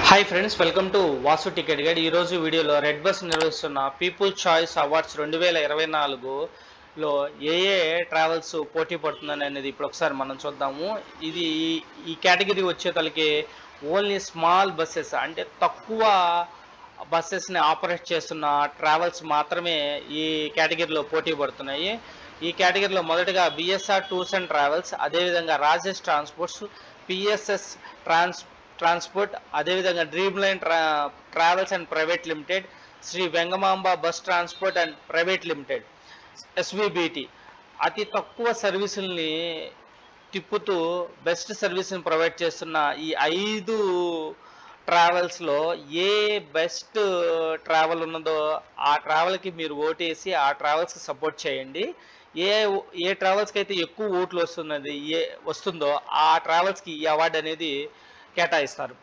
Hi friends, welcome to Vasu ticket guide. ఈరోజు వీడియోలో red bus నిర్వహిస్తున్న పీపుల్ చాయిస్ అవార్డ్స్ 2024లో ఏ travels పోటీ పడుతుందని అనేది ఇప్పుడు ఒకసారి మనం చూద్దాము. ఇది ఈ కేటగిరీ వచ్చేతలకి ఓన్లీ స్మాల్ బస్సెస్, అంటే తక్కువ బస్సెస్ని ఆపరేట్ చేస్తున్న ట్రావెల్స్ మాత్రమే ఈ కేటగిరీలో పోటీ పడుతున్నాయి. ఈ కేటగిరీలో మొదటగా బిఎస్ఆర్ టూర్స్ అండ్ ట్రావెల్స్, అదేవిధంగా రాజేష్ ట్రాన్స్పోర్ట్స్, పిఎస్ఎస్ ట్రాన్స్పోర్ట్, అదేవిధంగా dream line travels and private limited, Shri Vengamamba bus transport and private limited, SVBT. అతి తక్కువ సర్వీసుల్ని తిప్పుతూ బెస్ట్ సర్వీస్ని ప్రొవైడ్ చేస్తున్న ఈ 5 ట్రావెల్స్లో ఏ బెస్ట్ ట్రావెల్ ఉన్నదో ఆ ట్రావెల్కి మీరు ఓటేసి ఆ ట్రావెల్స్కి సపోర్ట్ చేయండి. ఏ ఏ ట్రావెల్స్కి అయితే ఎక్కువ ఓట్లు వస్తుందో ఆ ట్రావెల్స్కి ఈ అవార్డు అనేది కేటాయిస్తారు.